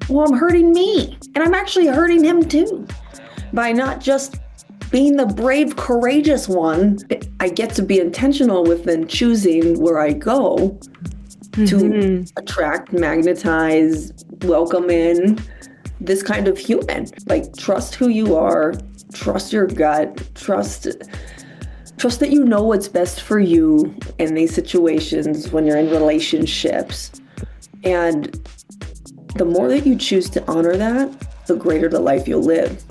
well, I'm hurting me. And I'm actually hurting him too by not just being the brave, courageous one. I get to be intentional with then choosing where I go to attract, magnetize, welcome in this kind of human. Like, trust who you are, trust your gut, trust that you know what's best for you in these situations when you're in relationships. And the more that you choose to honor that, the greater the life you'll live,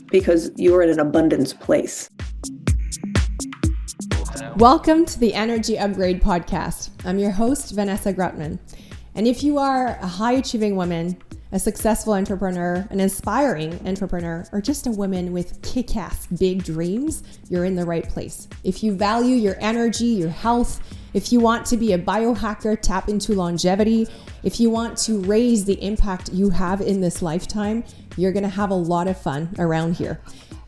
because you're in an abundance place. Welcome to the Energy Upgrade Podcast. I'm your host, Vanessa Grutman. And if you are a high-achieving woman, a successful entrepreneur, an inspiring entrepreneur, or just a woman with kick-ass big dreams, you're in the right place. If you value your energy, your health, if you want to be a biohacker, tap into longevity, if you want to raise the impact you have in this lifetime, you're going to have a lot of fun around here.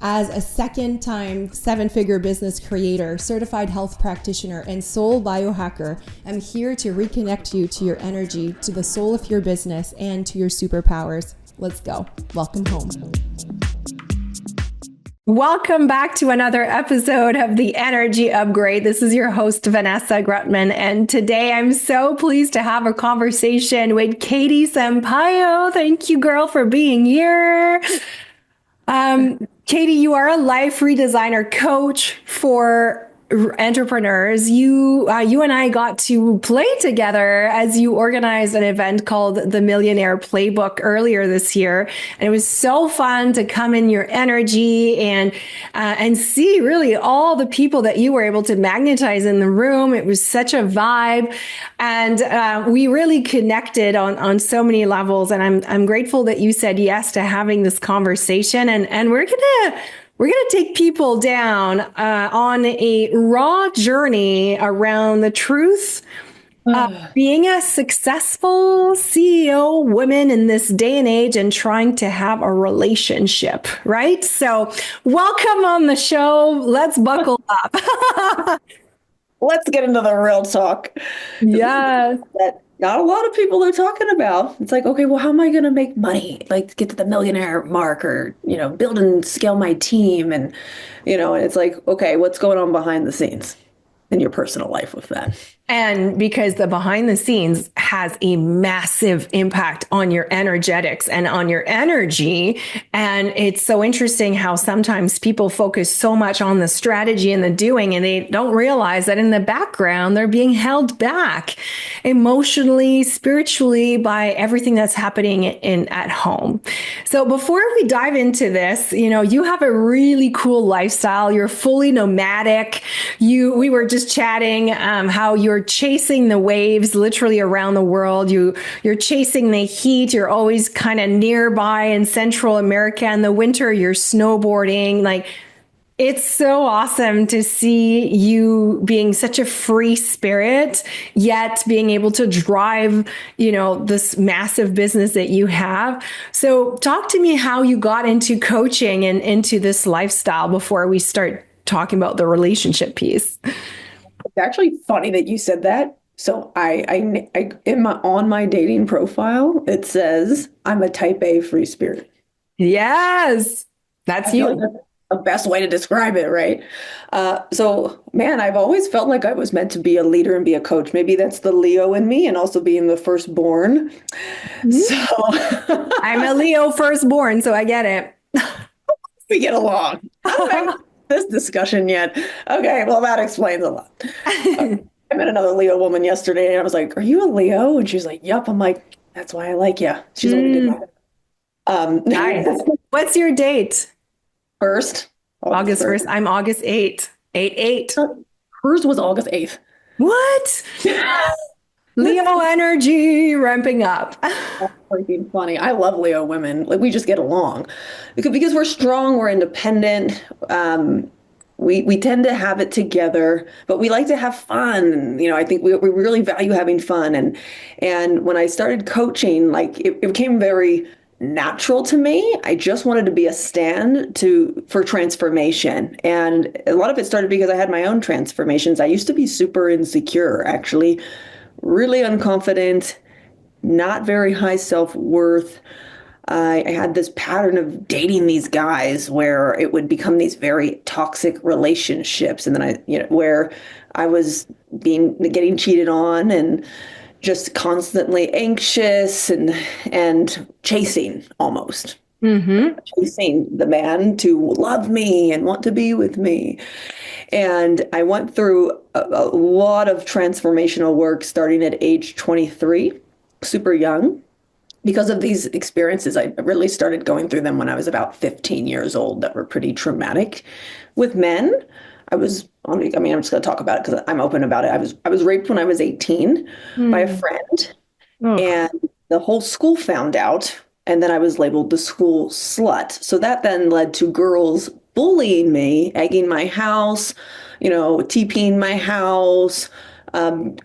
As a second-time seven-figure business creator, certified health practitioner, and soul biohacker, I'm here to reconnect you to your energy, to the soul of your business, and to your superpowers. Let's go. Welcome home. Welcome back to another episode of the Energy Upgrade. This is your host, Vanessa Grutman, and today I'm so pleased to have a conversation with Katie Sampayo. Thank you, girl, for being here. Katie, you are a life redesigner coach for entrepreneurs. You and I got to play together as you organized an event called the Millionaire Playbook earlier this year, and it was so fun to come in your energy and see really all the people that you were able to magnetize in the room. It was such a vibe, and we really connected on so many levels. And I'm grateful that you said yes to having this conversation. And we're gonna take people down on a raw journey around the truth of being a successful CEO woman in this day and age and trying to have a relationship, right? So welcome on the show. Let's buckle up. Let's get into the real talk. Yes. That not a lot of people are talking about. It's like, okay, well, how am I going to make money? Like, to get to the millionaire mark, or, build and scale my team. And it's like, okay, what's going on behind the scenes in your personal life with that? And because the behind the scenes has a massive impact on your energetics and on your energy. And it's so interesting how sometimes people focus so much on the strategy and the doing, and they don't realize that in the background, they're being held back emotionally, spiritually by everything that's happening at home. So before we dive into this, you have a really cool lifestyle. You're fully nomadic. We were just chatting how you're chasing the waves literally around the world. You're chasing the heat. You're always kind of nearby in Central America. In the winter, you're snowboarding. Like, it's so awesome to see you being such a free spirit, yet being able to drive, this massive business that you have. So talk to me how you got into coaching and into this lifestyle before we start talking about the relationship piece. It's actually funny that you said that. So on my dating profile, it says I'm a type A free spirit. Yes, that's you. Like that's the best way to describe it, right? So, man, I've always felt like I was meant to be a leader and be a coach. Maybe that's the Leo in me, and also being the firstborn. Mm-hmm. So I'm a Leo firstborn, so I get it. We get along. This discussion yet. Okay, well, that explains a lot. I met another Leo woman yesterday, and I was like, "Are you a Leo?" And she's like, "Yep." I'm like, "That's why I like you." She's only did that. Nice. What's your date? August 1st. I'm August 8th. 8/8. Hers was August 8th. What? Leo energy ramping up. That's freaking funny. I love Leo women. Like, we just get along because we're strong, we're independent. We tend to have it together, but we like to have fun. I think we really value having fun. And when I started coaching, like, it became very natural to me. I just wanted to be a stand for transformation. And a lot of it started because I had my own transformations. I used to be super insecure, actually, really unconfident, not very high self-worth. I had this pattern of dating these guys where it would become these very toxic relationships. And then where I was getting cheated on and just constantly anxious and chasing almost. Mm-hmm. Chasing the man to love me and want to be with me. And I went through a lot of transformational work starting at age 23, super young. Because of these experiences, I really started going through them when I was about 15 years old that were pretty traumatic. With men, I mean, I'm just going to talk about it because I'm open about it. I was raped when I was 18 by a Mm. friend, Oh, and the whole school found out, and then I was labeled the school slut. So that then led to girls bullying me, egging my house, TPing my house,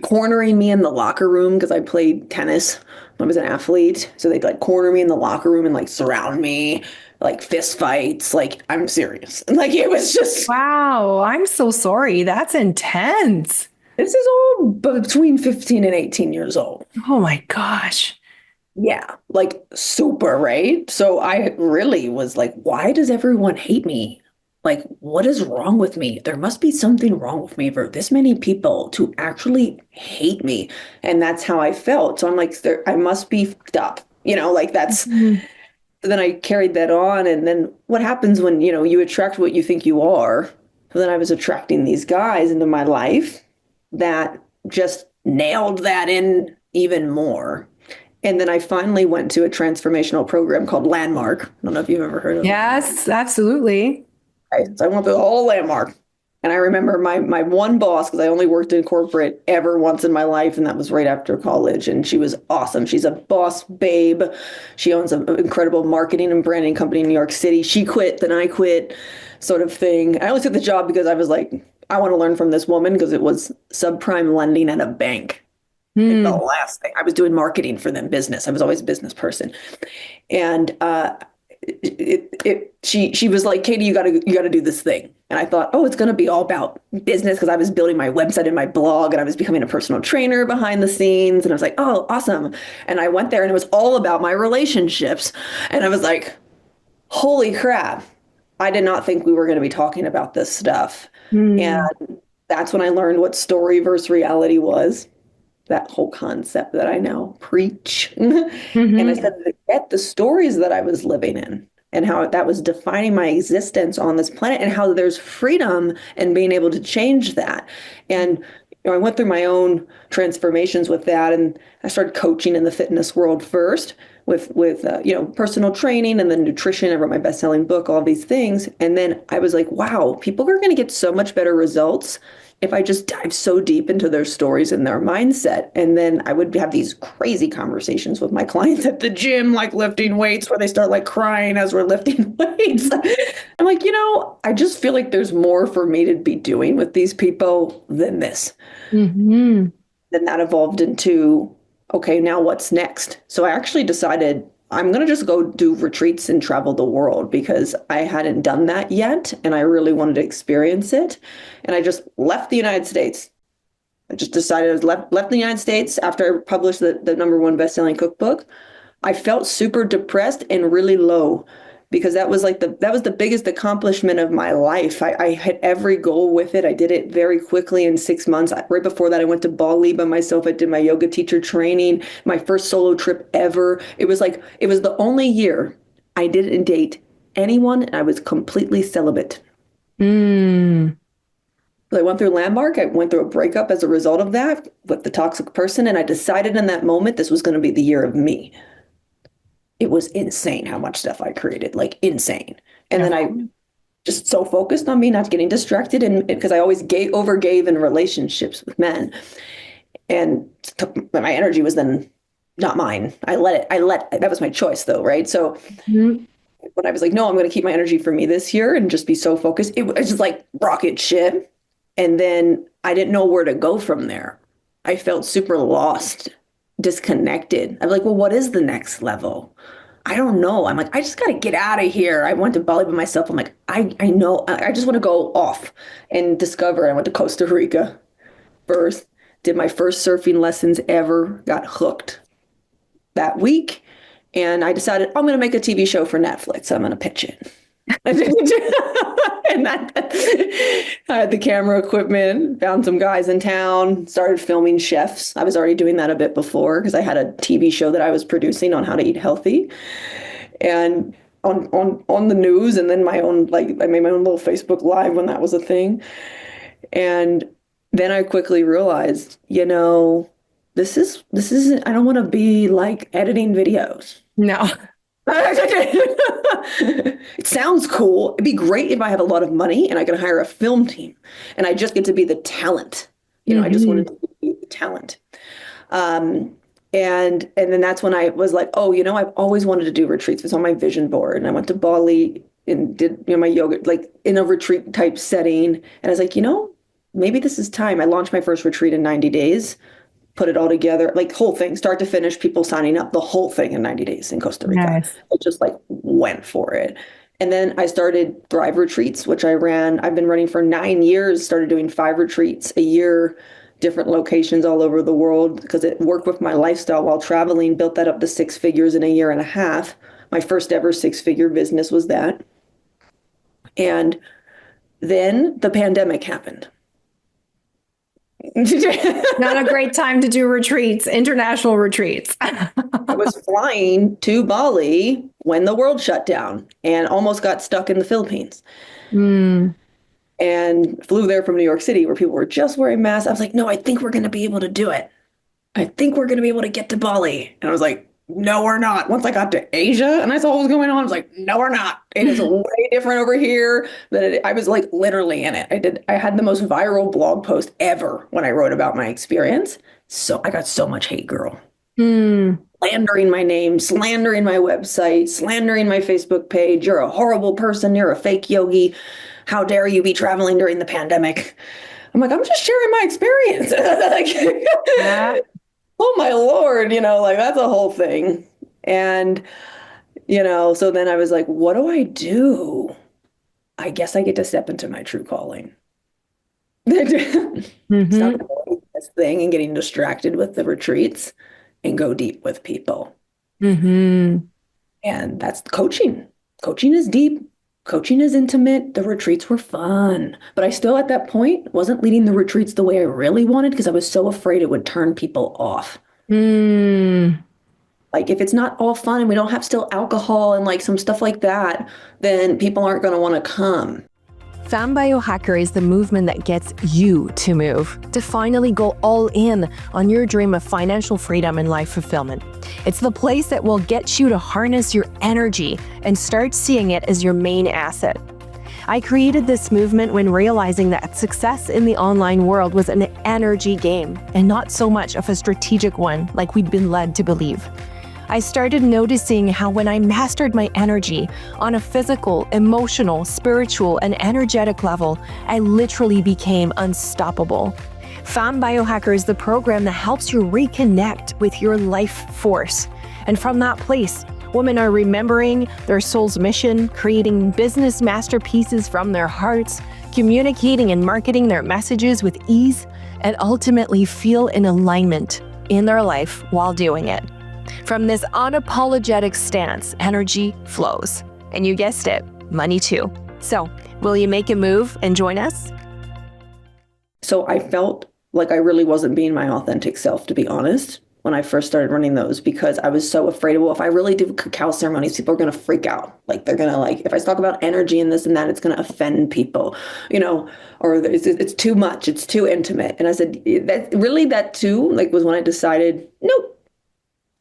cornering me in the locker room because I played tennis. I was an athlete. So they'd like corner me in the locker room and like surround me, like fist fights. Like, I'm serious. Like, it was just, wow. I'm so sorry. That's intense. this is all between 15 and 18 years old. Oh my gosh. Yeah, like super, right? So I really was like, why does everyone hate me? Like, what is wrong with me? There must be something wrong with me for this many people to actually hate me. And that's how I felt. So I'm like, I must be fucked up. Like that's, Mhm. then I carried that on. And then what happens when, you attract what you think you are? So then I was attracting these guys into my life that just nailed that in even more. And then I finally went to a transformational program called Landmark. I don't know if you've ever heard of it. Yes, absolutely. Right? So I went through the whole Landmark. And I remember my one boss, because I only worked in corporate ever once in my life, and that was right after college. And she was awesome. She's a boss babe. She owns an incredible marketing and branding company in New York City. She quit, then I quit, sort of thing. I only took the job because I was like, I want to learn from this woman because it was subprime lending at a bank. Like the Hmm. last thing. I was doing marketing for them, business. I was always a business person. And she was like, Katie, you gotta do this thing. And I thought, oh, it's gonna be all about business because I was building my website and my blog and I was becoming a personal trainer behind the scenes. And I was like, oh, awesome. And I went there and it was all about my relationships. And I was like, holy crap. I did not think we were going to be talking about this stuff. And Hmm. that's when I learned what story versus reality was, that whole concept that I now preach. And I Hmm. started to get the stories that I was living in and how that was defining my existence on this planet and how there's freedom and being able to change that. And I went through my own transformations with that, and I started coaching in the fitness world first with personal training and then nutrition. I wrote my best-selling book, all these things, and then I was like, wow, people are going to get so much better results if I just dive so deep into their stories and their mindset. And then I would have these crazy conversations with my clients at the gym, like lifting weights, where they start like crying as we're lifting weights. I'm like, I just feel like there's more for me to be doing with these people than this. Hmm. Then that evolved into, okay, now what's next? So I actually decided I'm going to just go do retreats and travel the world because I hadn't done that yet and I really wanted to experience it. And I just left the United States. I just decided I was left the United States after I published the number one best-selling cookbook. I felt super depressed and really low because that was the biggest accomplishment of my life. I hit every goal with it. I did it very quickly in 6 months. Right before that, I went to Bali by myself. I did my yoga teacher training, my first solo trip ever. It was the only year I didn't date anyone, and I was completely celibate. Hmm. So I went through Landmark. I went through a breakup as a result of that with the toxic person, and I decided in that moment this was going to be the year of me. It was insane how much stuff I created, like insane. And then I Oh. just so focused on me not getting distracted, and because I always overgave in relationships with men, and my energy was then not mine. I let that was my choice though, right? So Mhm. when I was like, no, I'm going to keep my energy for me this year and just be so focused, it was just like rocket ship. And then I didn't know where to go from there. I felt super lost, disconnected. I'm like, well, what is the next level? I don't know. I'm like, I just got to get out of here. I went to Bali by myself. I'm like, I know. I just want to go off and discover. I went to Costa Rica first, did my first surfing lessons ever, got hooked. that week. And I decided I'm going to make a TV show for Netflix. I'm going to pitch it. And I had the camera equipment, found some guys in town, started filming chefs. I was already doing that a bit before because I had a TV show that I was producing on how to eat healthy. And on the news, and then my own, like, I made my own little Facebook Live when that was a thing. And then I quickly realized, this isn't, I don't want to be like editing videos. No. It sounds cool. It'd be great if I have a lot of money and I can hire a film team and I just get to be the talent. I just wanted to be the talent. And then that's when I was like, oh, I've always wanted to do retreats. It was on my vision board. And I went to Bali and did, my yoga, like in a retreat type setting. And I was like, maybe this is time. I launched my first retreat in 90 days, put it all together, like whole thing, start to finish, people signing up, the whole thing in 90 days in Costa Rica. Nice. I just like went for it. And then I started Thrive Retreats, which I've been running for 9 years, started doing 5 retreats a year, different locations all over the world because it worked with my lifestyle while traveling, built that up to 6 figures in a year and a half. My first ever 6-figure business was that. And then the pandemic happened. Not a great time to do retreats, international retreats. I was flying to Bali when the world shut down and almost got stuck in the Philippines. And flew there from New York City where people were just wearing masks. I was like, no, I think we're going to be able to do it. I think we're going to be able to get to Bali. And I was like, no, we're not. Once I got to Asia and I saw what was going on, I was like, no, we're not. It is way different over here. I was like literally in it. I had the most viral blog post ever when I wrote about my experience. So I got so much hate, girl. Slandering my name, slandering my website, slandering my Facebook page. You're a horrible person. You're a fake yogi. How dare you be traveling during the pandemic? I'm like, I'm just sharing my experience. Yeah. Oh my Lord, like that's a whole thing. And, so then I was like, what do I do? I guess I get to step into my true calling. Stop doing this thing and getting distracted with the retreats and go deep with people. And that's coaching. Coaching is deep. Coaching is intimate. The retreats were fun. But I still, at that point, wasn't leading the retreats the way I really wanted because I was so afraid it would turn people off. Like if it's not all fun and we don't have still alcohol and like some stuff like that, then people aren't going to want to come. Fam Biohacker is the movement that gets you to move, to finally go all in on your dream of financial freedom and life fulfillment. It's the place that will get you to harness your energy and start seeing it as your main asset. I created this movement when realizing that success in the online world was an energy game and not so much of a strategic one like we'd been led to believe. I started noticing how when I mastered my energy on a physical, emotional, spiritual, and energetic level, I literally became unstoppable. Fam Biohacker is the program that helps you reconnect with your life force. And from that place, women are remembering their soul's mission, creating business masterpieces from their hearts, communicating and marketing their messages with ease, and ultimately feel in alignment in their life while doing it. From this unapologetic stance, energy flows. And you guessed it, money too. So, will you make a move and join us? So I felt like I really wasn't being my authentic self, to be honest, when I first started running those, because I was so afraid of, well, if I really do cacao ceremonies, people are going to freak out. Like they're going to if I talk about energy and this and that, it's going to offend people, or it's too much. It's too intimate. And I said, that too, was when I decided, nope.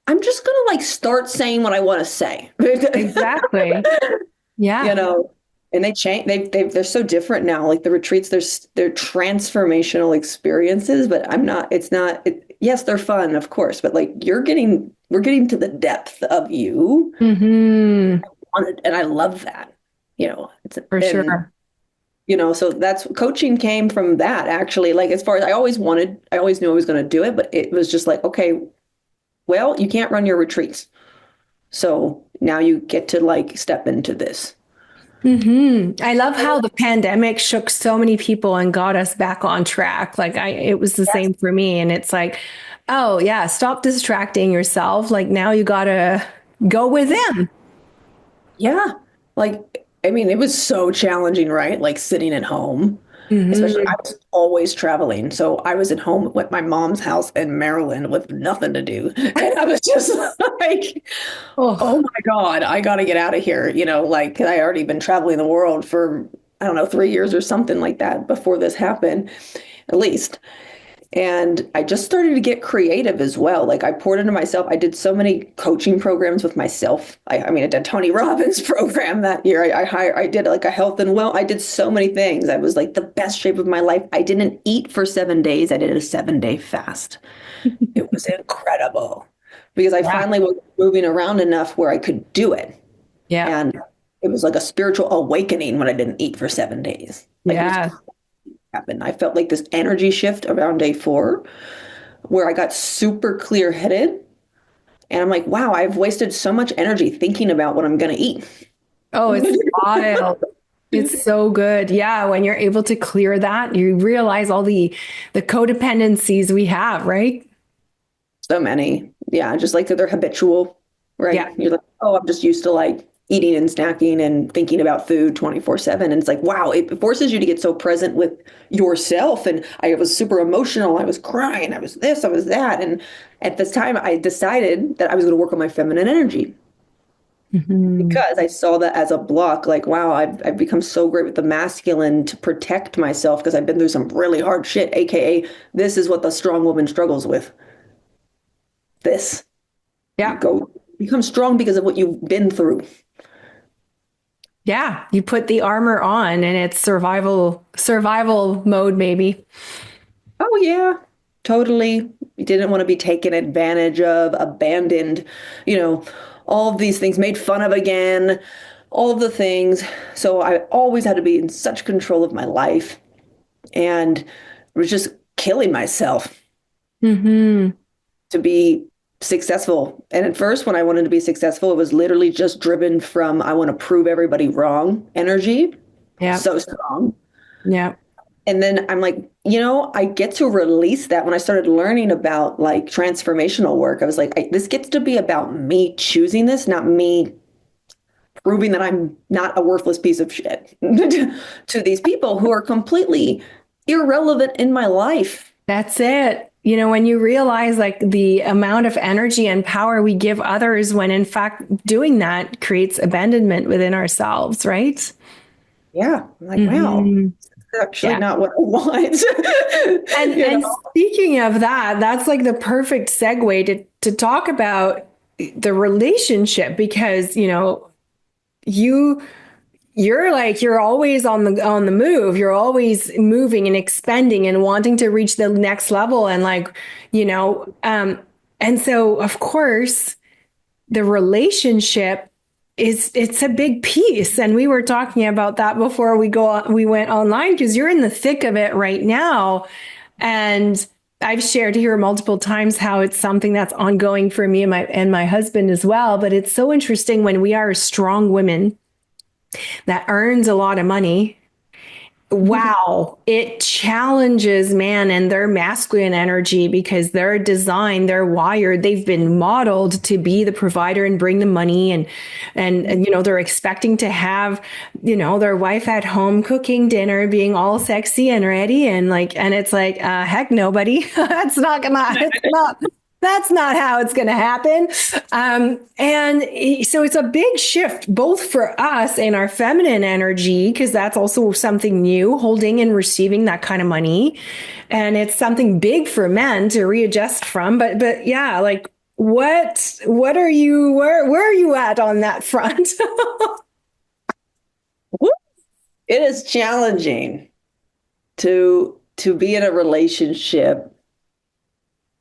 I'm just going to start saying what I want to say. Exactly. Yeah. And they change. They're so different now. Like the retreats, they're transformational experiences, but yes, they're fun, of course, but we're getting to the depth of you. And I love that, Sure. So that's coaching came from that actually, as far as I always knew I was going to do it, but it was just okay, well, you can't run your retreats. So now you get to step into this. I love how the pandemic shook so many people and got us back on track. It was the Yes. same for me. And it's like, oh yeah, stop distracting yourself. Like now you gotta go within. Yeah. Like, I mean, it was so challenging, right? Like sitting at home, especially I Hmm. was always traveling. So I was at home at my mom's house in Maryland with nothing to do. And I was just like, oh Oh, my God, I got to get out of here. Like I already been traveling the world for, I don't know, 3 years or something like that before this happened, at least. And I just started to get creative as well. Like I poured into myself. I did so many coaching programs with myself. I mean, I did Tony Robbins program that year. I did like a health and well. I did so many things. I was like the best shape of my life. I didn't eat for 7 days. I did a 7 day fast. It was incredible because I yeah. finally was moving around enough where I could do it. Yeah. And it was like a spiritual awakening when I didn't eat for 7 days. Like it was Yeah. happened. I felt like this energy shift around day 4 where I got super clear headed. And I'm like, wow, I've wasted so much energy thinking about what I'm going to eat. Oh, it's wild. It's so good. Yeah, when you're able to clear that, you realize all the codependencies we have, right? So many. Yeah, just like that they're habitual, Yeah. right? You're like, oh, I'm just used to like eating and snacking and thinking about food 24/7. And it's like, wow, it forces you to get so present with yourself. And I was super emotional. I was crying. I was this, I was that. And at this time, I decided that I was going to work on my feminine energy Hmm. because I saw that as a block. Like, wow, I've become so great with the masculine to protect myself because I've been through some really hard shit, AKA, this is what the strong woman struggles with. This. You Yeah. go become strong because of what you've been through. Yeah. You put the armor on and it's survival mode, maybe. Oh yeah, totally. You didn't want to be taken advantage of, abandoned, you know, all of these things, made fun of again, all of the things. So I always had to be in such control of my life and was just killing myself Hmm. to be successful. And at first, when I wanted to be successful, it was literally just driven from I want to prove everybody wrong energy. Yeah. So strong. Yeah. And then I'm like, I get to release that when I started learning about like transformational work. I was like, this gets to be about me choosing this, not me proving that I'm not a worthless piece of shit to these people who are completely irrelevant in my life. That's it. When you realize like the amount of energy and power we give others when in fact doing that creates abandonment within ourselves, right? Yeah. I'm like, wow, Hmm. that's actually Yeah. not what I want. And speaking of that, that's like the perfect segue to talk about the relationship because, you you're always on the move. You're always moving and expanding and wanting to reach the next level and and so of course the relationship it's a big piece and we were talking about that before we went online because you're in the thick of it right now and I've shared here multiple times how it's something that's ongoing for me and my husband as well, but it's so interesting when we are strong women that earns a lot of money. Wow, it challenges man and their masculine energy because they're designed, they're wired, they've been modeled to be the provider and bring the money and they're expecting to have, their wife at home cooking dinner, being all sexy and ready and it's like heck nobody. That's not how it's going to happen. And so it's a big shift, both for us and our feminine energy, because that's also something new, holding and receiving that kind of money. And it's something big for men to readjust from. But yeah, like what are you, where are you at on that front? It is challenging to be in a relationship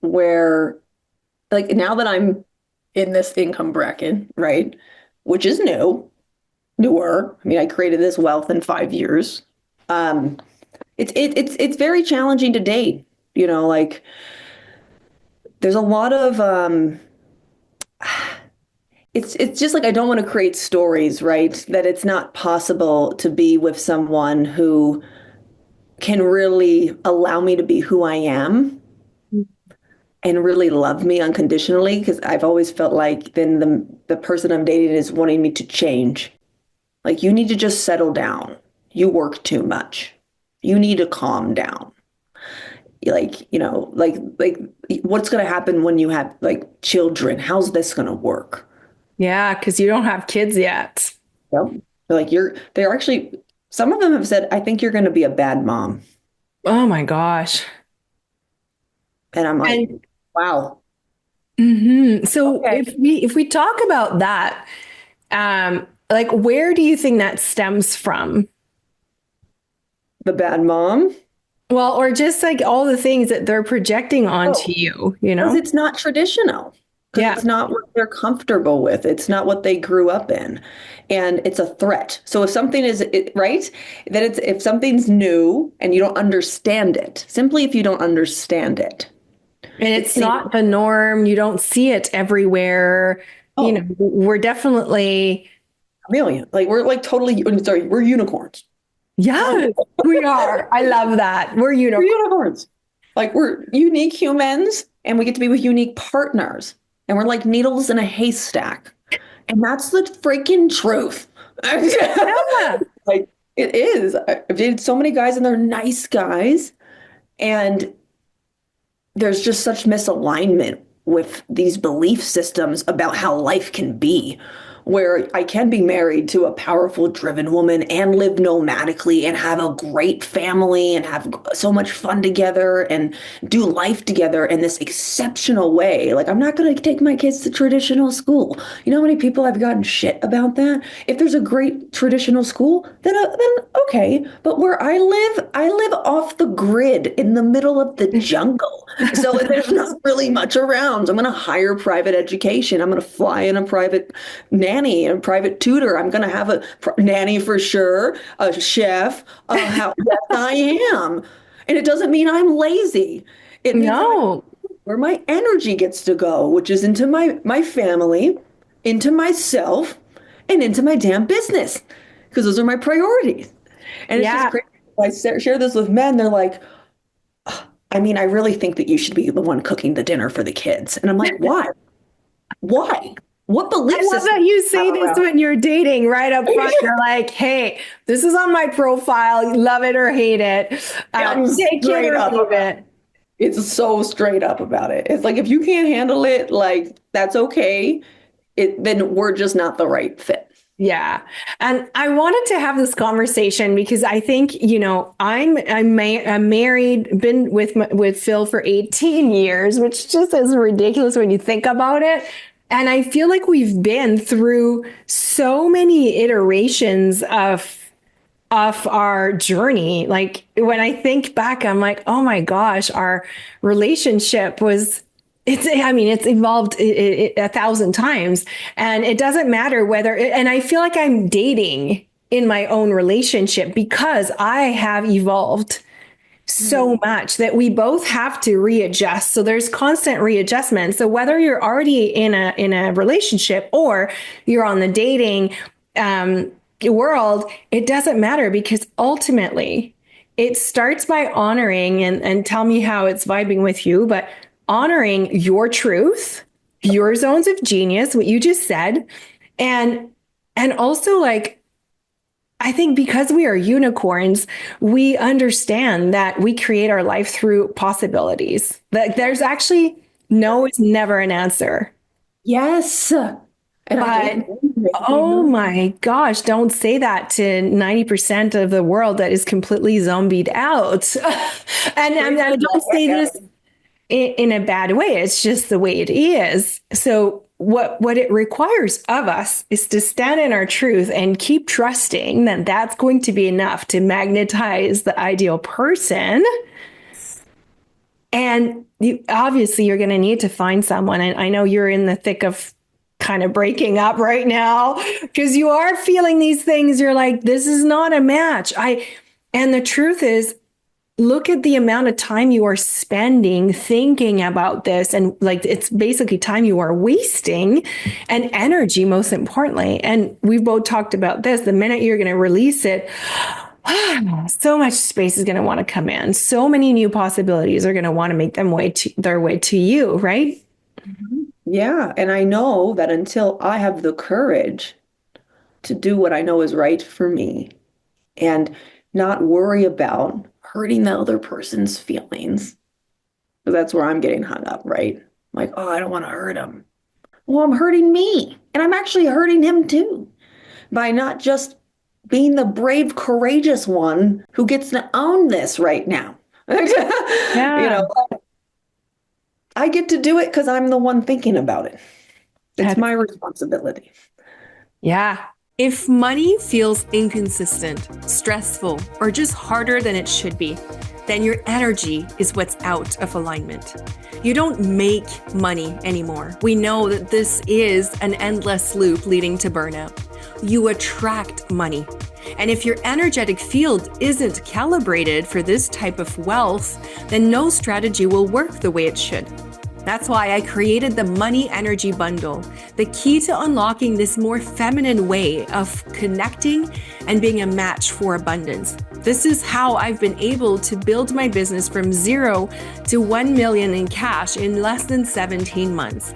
where like now that I'm in this income bracket, right? Which is newer. I mean, I created this wealth in 5 years. Um, it's very challenging to date. Like there's a lot of it's just like I don't want to create stories, right? That it's not possible to be with someone who can really allow me to be who I am and really love me unconditionally, because I've always felt like then the person I'm dating is wanting me to change. Like, you need to just settle down. You work too much. You need to calm down. Like, like what's going to happen when you have like children? How's this going to work? Yeah, because you don't have kids yet. Yep. Like, they're actually, some of them have said, I think you're going to be a bad mom. Oh my gosh. And I'm like, And wow. so Okay. if we talk about that, like where do you think that stems from? The bad mom. Well, or just like all the things that they're projecting onto Oh, you, you because know? it's not traditional. Because Yeah. it's not what they're comfortable with. It's not what they grew up in. And it's a threat. So if something is right, then it's if something's new and you don't understand it, simply if you don't understand it, And it's it's seen. not the norm. You don't see it everywhere. You know, Oh, we're definitely, chameleon. Like, we're like totally, sorry, we're unicorns. yes, we are. I love that. We're We're unicorn. unicorns. Like, we're unique humans and we get to be with unique partners. And we're like needles in a haystack. And that's the freaking truth. Yeah. Like, it is. I've dated so many guys and they're nice guys. And there's just such misalignment with these belief systems about how life can be, where I can be married to a powerful, driven woman and live nomadically and have a great family and have so much fun together and do life together in this exceptional way. Like, I'm not going to take my kids to traditional school. You know how many people I've gotten shit about that? If there's a great traditional school, then okay. But where I live off the grid in the middle of the jungle. So there's not really much around. I'm going to hire private education. I'm going to fly in a private nanny and private tutor. I'm going to have a nanny for sure, a chef. Yes, I am. And it doesn't mean I'm lazy. It means that No. where my energy gets to go, which is into my family, into myself, and into my damn business, because those are my priorities. And it's just Yeah. crazy. I share this with men. They're like, I mean, I really think that you should be the one cooking the dinner for the kids. And I'm like, why? Why? What I belief love system that you do you say have this around? when you're dating right up front. You're like, hey, this is on my profile. You love it or hate it. I'm Take it straight or up leave about it. it. It's so straight up about it. It's like, if you can't handle it, like, that's okay. Then we're just not the right fit. Yeah. And I wanted to have this conversation because I think, I'm married, been with Phil for 18 years, which just is ridiculous when you think about it. And I feel like we've been through so many iterations of our journey. Like when I think back, I'm like, oh my gosh, our relationship was it's evolved 1,000 times, and it doesn't matter whether, and I feel like I'm dating in my own relationship because I have evolved so much that we both have to readjust. So there's constant readjustment. So whether you're already in a relationship or you're on the dating world, it doesn't matter because ultimately it starts by honoring and tell me how it's vibing with you, but honoring your truth, your zones of genius, what you just said, and also like I think because we are unicorns, we understand that we create our life through possibilities. That there's actually no is never an answer. Yes. And I But date men who make me oh move. my gosh, don't say that to 90% of the world that is completely zombied out. And I don't say this in a bad way. It's just the way it is. So what it requires of us is to stand in our truth and keep trusting that that's going to be enough to magnetize the ideal person. And obviously you're going to need to find someone. And I know you're in the thick of kind of breaking up right now because you are feeling these things. You're like, this is not a match. And the truth is, look at the amount of time you are spending thinking about this. And like, it's basically time you are wasting and energy, most importantly. And we've both talked about this. The minute you're going to release it, so much space is going to want to come in. So many new possibilities are going to want to make their way to you, right? Yeah. And I know that until I have the courage to do what I know is right for me and not worry about hurting the other person's feelings, because that's where I'm getting hung up, right? Like, oh, I don't want to hurt him. Well, I'm hurting me. And I'm actually hurting him too by not just being the brave, courageous one who gets to own this right now. You Yeah. know, I get to do it because I'm the one thinking about it. It's my responsibility. Yeah. If money feels inconsistent, stressful, or just harder than it should be, then your energy is what's out of alignment. You don't make money anymore. We know that this is an endless loop leading to burnout. You attract money. And if your energetic field isn't calibrated for this type of wealth, then no strategy will work the way it should. That's why I created the Money Energy Bundle, the key to unlocking this more feminine way of connecting and being a match for abundance. This is how I've been able to build my business from 0 to 1 million in cash in less than 17 months.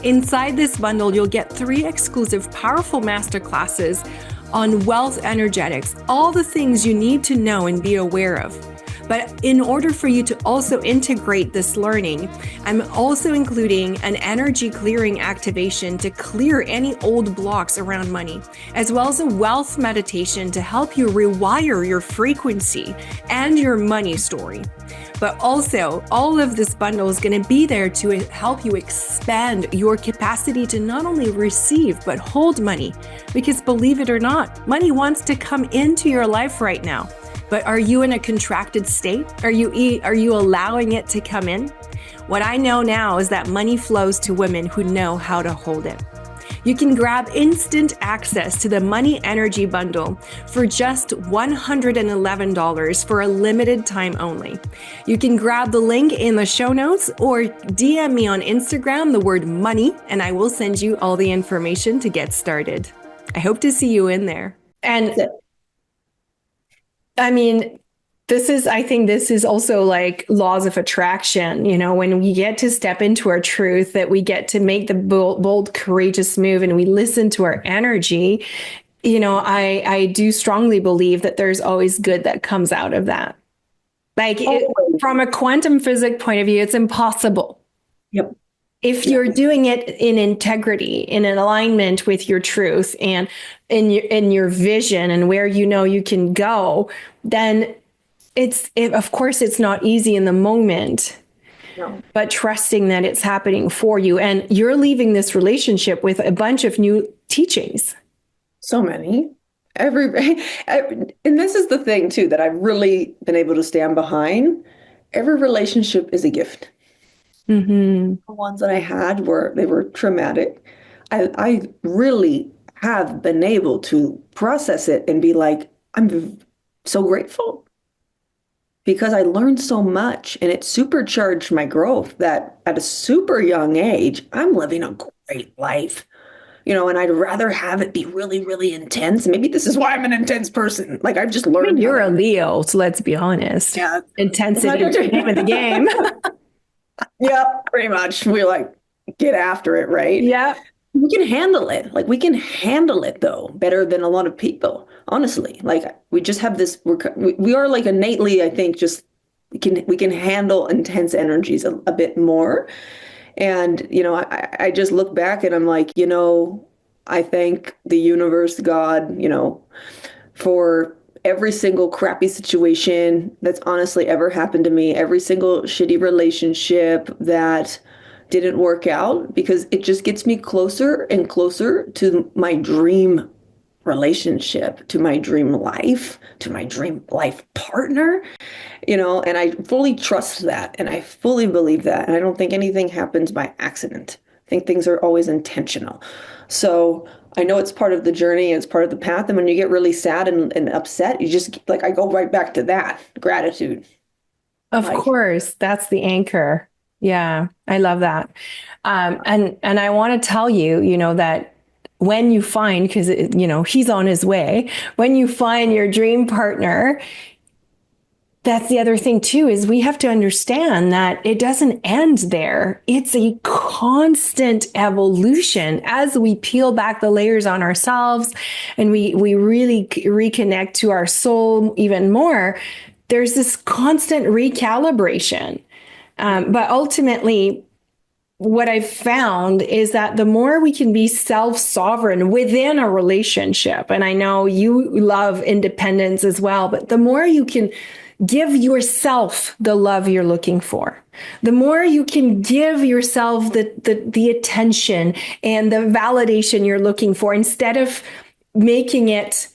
Inside this bundle, you'll get 3 exclusive powerful masterclasses on wealth energetics, all the things you need to know and be aware of. But in order for you to also integrate this learning, I'm also including an energy clearing activation to clear any old blocks around money, as well as a wealth meditation to help you rewire your frequency and your money story. But also, all of this bundle is going to be there to help you expand your capacity to not only receive, but hold money. Because believe it or not, money wants to come into your life right now. But are you in a contracted state? Are you allowing it to come in? What I know now is that money flows to women who know how to hold it. You can grab instant access to the Money Energy Bundle for just $111 for a limited time only. You can grab the link in the show notes or DM me on Instagram the word money, and I will send you all the information to get started. I hope to see you in there. And I mean, I think this is also like laws of attraction. You know, when we get to step into our truth, that we get to make the bold, courageous move and we listen to our energy, you know, I do strongly believe that there's always good that comes out of that. Like from a quantum physics point of view, it's impossible. Yep. If you're doing it in integrity, in an alignment with your truth and in your vision and where you know you can go, then of course it's not easy in the moment, but trusting that it's happening for you. And you're leaving this relationship with a bunch of new teachings. So many. And this is the thing too that I've really been able to stand behind. Every relationship is a gift. Mm-hmm. The ones that I had they were traumatic. I really have been able to process it and be like, I'm so grateful because I learned so much and it supercharged my growth that at a super young age, I'm living a great life. You know, and I'd rather have it be really, really intense. Maybe this is why I'm an intense person. Like I've just learned. You're a Leo, so let's be honest. Yeah. Intensity is the name of the game. Yeah, pretty much. We like get after it, right? Yeah. We can handle it. Like we can handle it though, better than a lot of people, honestly. Like we just have this, we are like innately, I think, just we can handle intense energies a bit more. And, you know, I just look back and I'm like, you know, I thank the universe, God, you know, for every single crappy situation that's honestly ever happened to me, every single shitty relationship that didn't work out, because it just gets me closer and closer to my dream relationship, to my dream life, to my dream life partner, you know, and I fully trust that. And I fully believe that. And I don't think anything happens by accident. I think things are always intentional. So I know it's part of the journey, it's part of the path. And when you get really sad and upset, you just like, I go right back to that gratitude. Of Like, course, that's the anchor. Yeah, I love that. And I want to tell you, that when you find, because he's on his way, when you find your dream partner, that's the other thing too, is we have to understand that it doesn't end there. It's a constant evolution as we peel back the layers on ourselves and we really reconnect to our soul even more. There's this constant recalibration. But ultimately, what I've found is that the more we can be self-sovereign within a relationship, and I know you love independence as well, but the more you can give yourself the love you're looking for, the more you can give yourself the attention and the validation you're looking for, instead of making it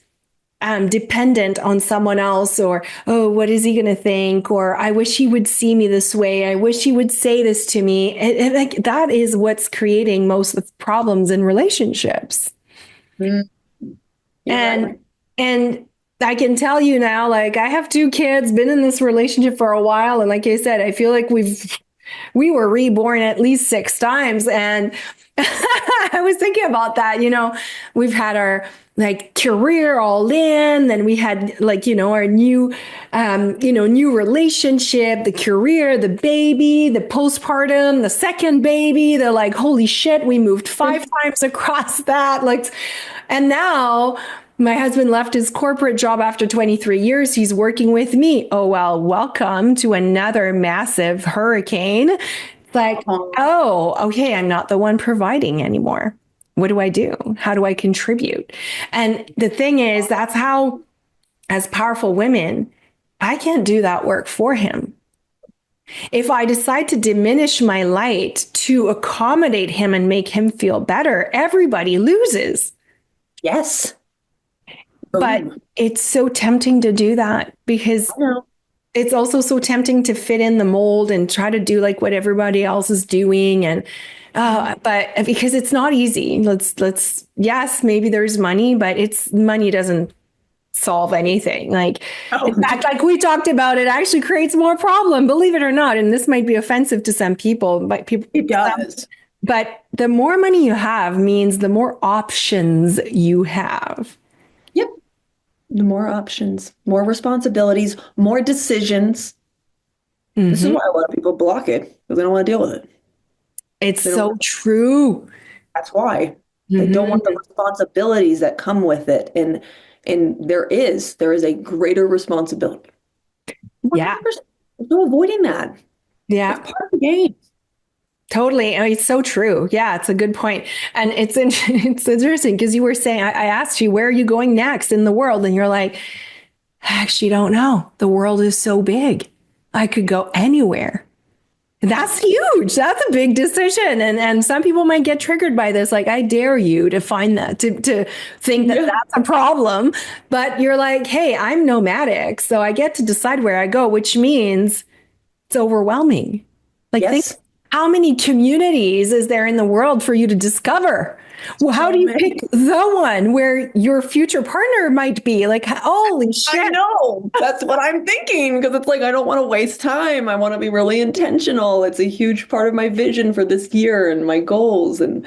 dependent on someone else, or, oh, what is he going to think? Or I wish he would see me this way. I wish he would say this to me. Like, that is what's creating most of the problems in relationships. mm, you're And, right. and I can tell you now, like, I have 2 kids, been in this relationship for a while. And like I said, I feel like we were reborn at least 6 times. And I was thinking about that. We've had our like career all in, then we had like, our new relationship, the career, the baby, the postpartum, the second baby, the like, holy shit, we moved 5 times across that. Like, and now my husband left his corporate job after 23 years. He's working with me. Oh, well, welcome to another massive hurricane. It's like, oh, okay, I'm not the one providing anymore. What do I do? How do I contribute? And the thing is, that's how, as powerful women, I can't do that work for him. If I decide to diminish my light to accommodate him and make him feel better, everybody loses. Yes. But Boom. it's so tempting to do that, because I know. it's also so tempting to fit in the mold and try to do like what everybody else is doing. And but because it's not easy. Yes, maybe there's money, but money doesn't solve anything. Like, Oh, in fact, like we talked about, it actually creates more problem, believe it or not. And this might be offensive to some people, it does. but the more money you have means the more options you have. Yep. The more options, more responsibilities, more decisions. This is Hmm. why a lot of people block it, because they don't want to deal with it. It's They don't. so true. That's why they don't want the Hmm. responsibilities that come with it, and there is a greater responsibility. Yeah. 100%. There's no avoiding that. It's Yeah. part of the game. Totally. I mean, it's so true. Yeah, it's a good point. And it's interesting because you were saying, I asked you, where are you going next in the world? And you're like, I actually don't know. The world is so big. I could go anywhere. That's huge. That's a big decision. And some people might get triggered by this. Like, I dare you to find that, to think that Yeah. that's a problem. But you're like, hey, I'm nomadic. So I get to decide where I go, which means it's overwhelming. Like, think, Yes. how many communities is there in the world for you to discover? Well, how So do you many. pick the one where your future partner might be? Like, holy I shit. know. That's what I'm thinking, because it's like I don't want to waste time. I want to be really intentional. It's a huge part of my vision for this year and my goals, and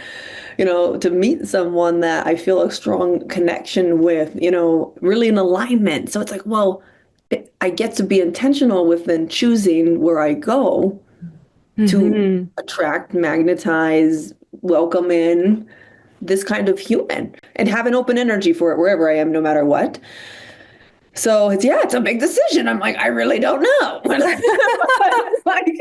to meet someone that I feel a strong connection with, really in alignment. So it's like, well, I get to be intentional with then choosing where I go to Hmm. attract, magnetize, welcome in this kind of human and have an open energy for it wherever I am, no matter what. So it's a big decision. I'm like, I really don't know. Like,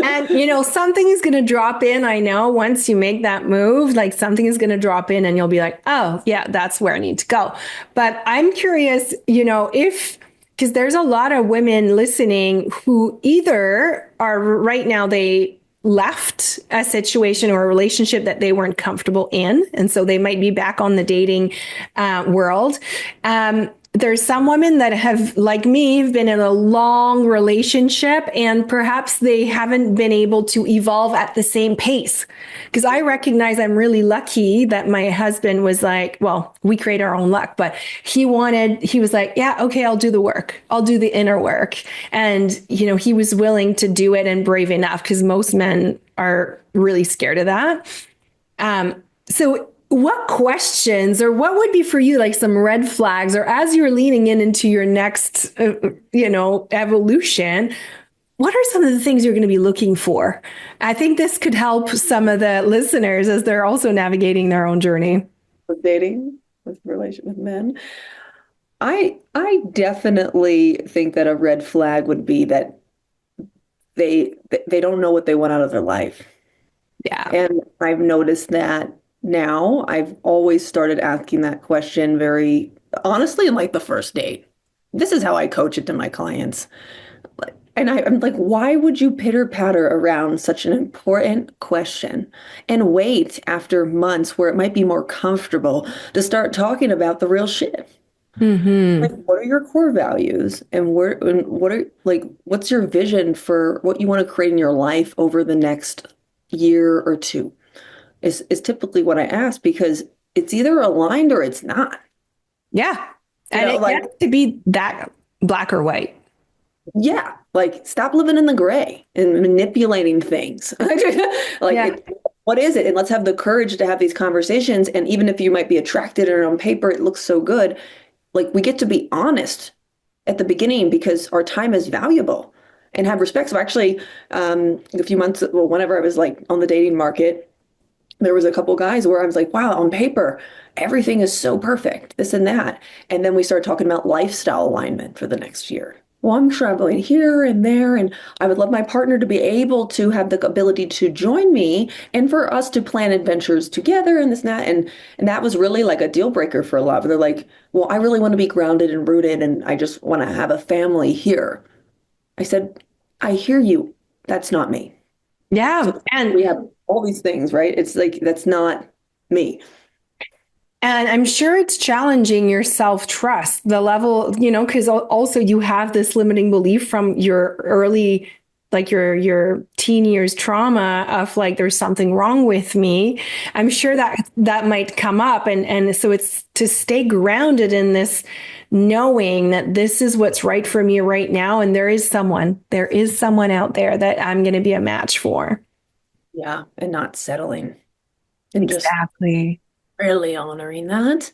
And, something is going to drop in. I know once you make that move, like something is going to drop in and you'll be like, oh, yeah, that's where I need to go. But I'm curious, because there's a lot of women listening who either are right now, they left a situation or a relationship that they weren't comfortable in. And so they might be back on the dating world. there's some women that have, like me, have been in a long relationship and perhaps they haven't been able to evolve at the same pace. Because I recognize I'm really lucky that my husband was like, well, we create our own luck, but he was like, yeah, okay, I'll do the work. I'll do the inner work. And, he was willing to do it and brave enough because most men are really scared of that. So what questions or what would be for you like some red flags, or as you're leaning into your next, evolution, what are some of the things you're going to be looking for? I think this could help some of the listeners as they're also navigating their own journey. With dating, with relation with men. I definitely think that a red flag would be that they don't know what they want out of their life. Yeah. And I've noticed that now. I've always started asking that question very honestly in like the first date. This is how I coach it to my clients. And I'm like, why would you pitter patter around such an important question and wait after months where it might be more comfortable to start talking about the real shit? Like, what are your core values and what's your vision for what you want to create in your life over the next year or two? Is typically what I ask because it's either aligned or it's not. Yeah. And it gets to be that black or white. Yeah, like stop living in the gray and manipulating things. What is it? And let's have the courage to have these conversations. And even if you might be attracted or on paper, it looks so good. Like we get to be honest at the beginning because our time is valuable and have respect. So actually, a few months, well, whenever I was like on the dating market, there was a couple guys where I was like, wow, on paper, everything is so perfect, this and that. And then we started talking about lifestyle alignment for the next year. Well, I'm traveling here and there, and I would love my partner to be able to have the ability to join me and for us to plan adventures together and this and that. And that was really like a deal breaker for a lot. But they're like, well, I really want to be grounded and rooted, and I just want to have a family here. I said, I hear you. That's not me. Yeah. So and we have all these things, right? It's like, that's not me. And I'm sure it's challenging your self-trust, the level, because also you have this limiting belief from your early, like your teen years trauma of like, there's something wrong with me. I'm sure that might come up. And so it's to stay grounded in this, knowing that this is what's right for me right now. And there is someone out there that I'm going to be a match for. Yeah. And not settling and Exactly. just really honoring that.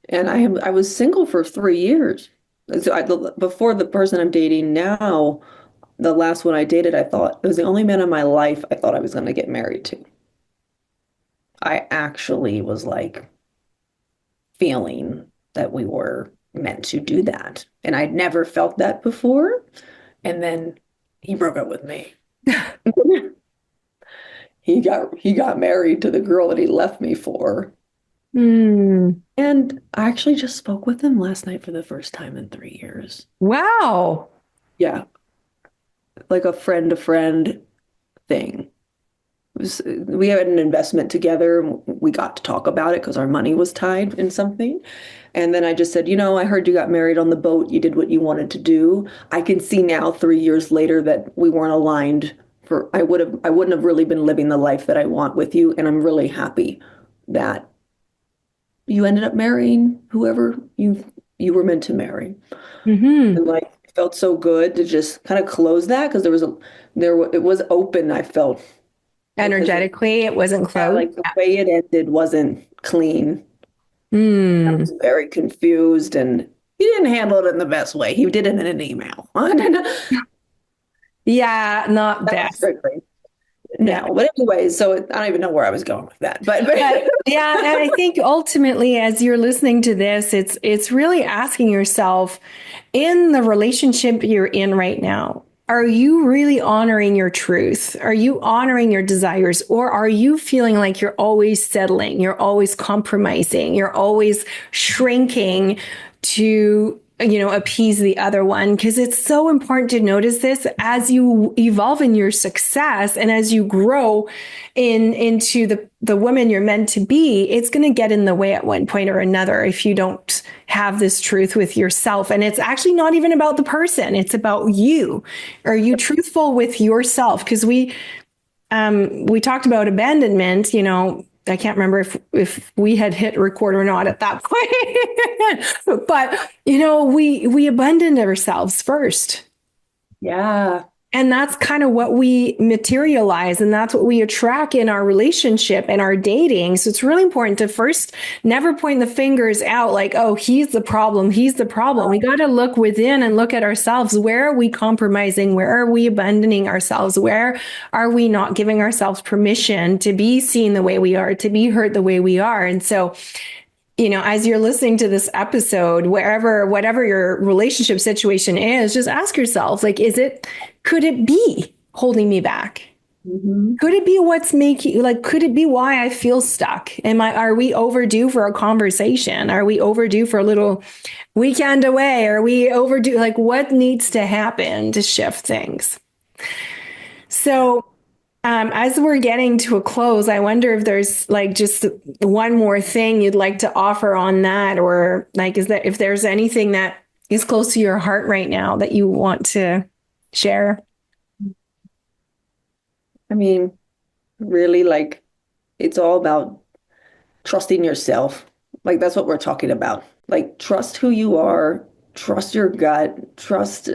And I was single for 3 years. So before the person I'm dating now, the last one I dated, I thought it was the only man in my life I thought I was going to get married to. I actually was like feeling that we were meant to do that. And I'd never felt that before. And then he broke up with me. He got married to the girl that he left me for. Mm. And I actually just spoke with him last night for the first time in 3 years. Wow. Yeah. Like a friend to friend thing. We had an investment together. We got to talk about it because our money was tied in something. And then I just said, I heard you got married on the boat. You did what you wanted to do. I can see now 3 years later that we weren't aligned I wouldn't have really been living the life that I want with you. And I'm really happy that you ended up marrying whoever you were meant to marry. And like it felt so good to just kind of close that because it was open, I felt. Energetically, it wasn't closed. Like the way it ended wasn't clean. I was very confused and he didn't handle it in the best way. He did it in an email. Yeah, not best. No, but anyways, so I don't even know where I was going with that. But yeah, and I think ultimately, as you're listening to this, it's really asking yourself, in the relationship you're in right now, are you really honoring your truth? Are you honoring your desires? Or are you feeling like you're always settling? You're always compromising. You're always shrinking to appease the other one, because it's so important to notice this as you evolve in your success and as you grow into the woman you're meant to be. It's going to get in the way at one point or another if you don't have this truth with yourself. And it's actually not even about the person. It's about you. Are you truthful with yourself? Because we talked about abandonment, I can't remember if we had hit record or not at that point, but we abandoned ourselves first. Yeah. And that's kind of what we materialize, and that's what we attract in our relationship and our dating. So it's really important to first never point the fingers out like, oh, he's the problem. He's the problem. We got to look within and look at ourselves. Where are we compromising? Where are we abandoning ourselves? Where are we not giving ourselves permission to be seen the way we are, to be heard the way we are? And so, as you're listening to this episode, whatever your relationship situation is, just ask yourself, like, could it be holding me back? Mm-hmm. Could it be what's making, could it be why I feel stuck? Are we overdue for a conversation? Are we overdue for a little weekend away? Are we overdue? What needs to happen to shift things? So, as we're getting to a close, I wonder if there's just one more thing you'd like to offer on that, or if there's anything that is close to your heart right now that you want to share. I mean, really, it's all about trusting yourself. That's what we're talking about. Trust who you are, trust your gut, trust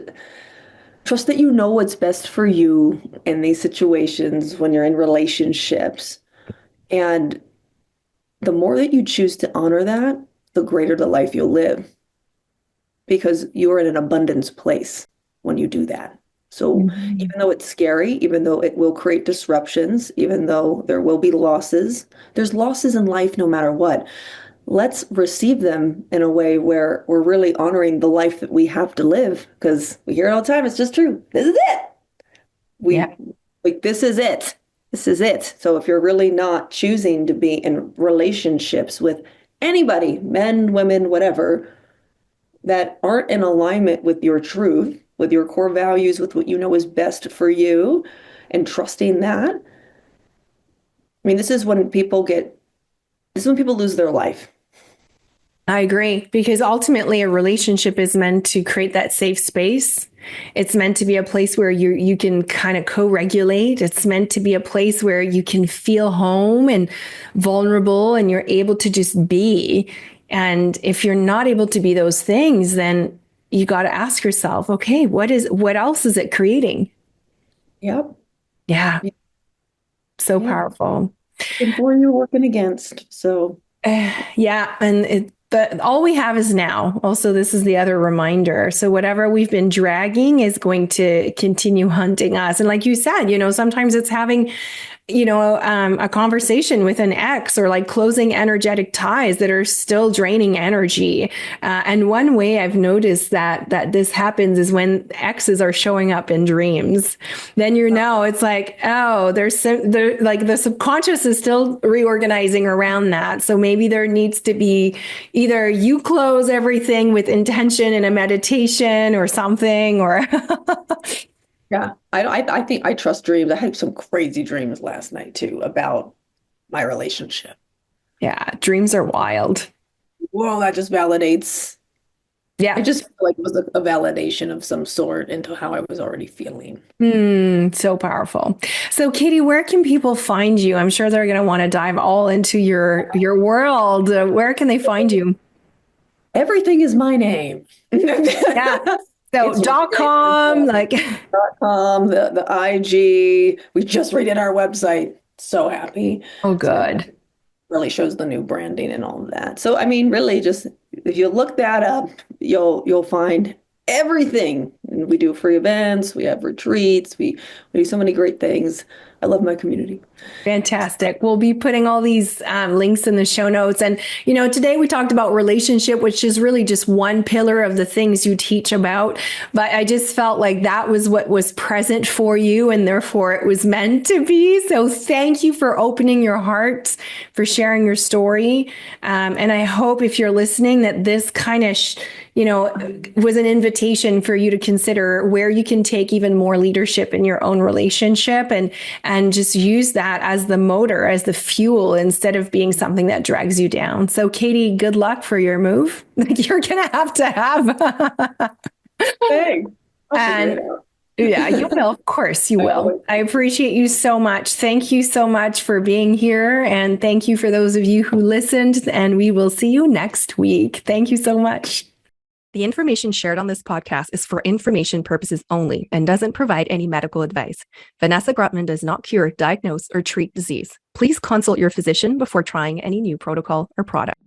that you know what's best for you in these situations when you're in relationships. And the more that you choose to honor that, the greater the life you'll live. Because you're in an abundance place when you do that. So even though it's scary, even though it will create disruptions, even though there will be losses, there's losses in life no matter what. Let's receive them in a way where we're really honoring the life that we have to live, because we hear it all the time. It's just true. This is it. This is it. This is it. So if you're really not choosing to be in relationships with anybody, men, women, whatever, that aren't in alignment with your truth, with your core values, with what you know is best for you, and trusting that. I mean, this is when people lose their life. I agree, because ultimately a relationship is meant to create that safe space. It's meant to be a place where you can kind of co-regulate. It's meant to be a place where you can feel home and vulnerable, and you're able to just be. And if you're not able to be those things, then you got to ask yourself, okay, what else is it creating? Yep. Yeah. So powerful. And for you working against. So yeah. But all we have is now. Also, this is the other reminder. So whatever we've been dragging is going to continue hunting us. And like you said, sometimes it's having, a conversation with an ex, or closing energetic ties that are still draining energy. And one way I've noticed that this happens is when exes are showing up in dreams. Then it's the subconscious is still reorganizing around that. So maybe there needs to be either you close everything with intention in a meditation or something, or yeah, I think I trust dreams. I had some crazy dreams last night too about my relationship. Yeah, dreams are wild. Well, that just validates. Yeah, I just feel like it was a validation of some sort into how I was already feeling. So powerful. So, Katie, where can people find you? I'm sure they're going to want to dive all into your world. Where can they find you? Everything is my name. Yeah. So .com, .com, the IG. We just redid our website. So happy. Oh, good. So really shows the new branding and all of that. So I mean, really, just if you look that up, you'll find everything. And we do free events. We have retreats. We do so many great things. I love my community. Fantastic. We'll be putting all these links in the show notes. And, today we talked about relationship, which is really just one pillar of the things you teach about. But I just felt like that was what was present for you, and therefore it was meant to be. So thank you for opening your heart, for sharing your story. And I hope if you're listening that this kind of was an invitation for you to consider where you can take even more leadership in your own relationship and just use that as the motor, as the fuel, instead of being something that drags you down. So Katie, good luck for your move. You're going to have. Thanks. And yeah, you will. Of course you will. I appreciate you so much. Thank you so much for being here. And thank you for those of you who listened. And we will see you next week. Thank you so much. The information shared on this podcast is for information purposes only and doesn't provide any medical advice. Vanessa Grutman does not cure, diagnose, or treat disease. Please consult your physician before trying any new protocol or product.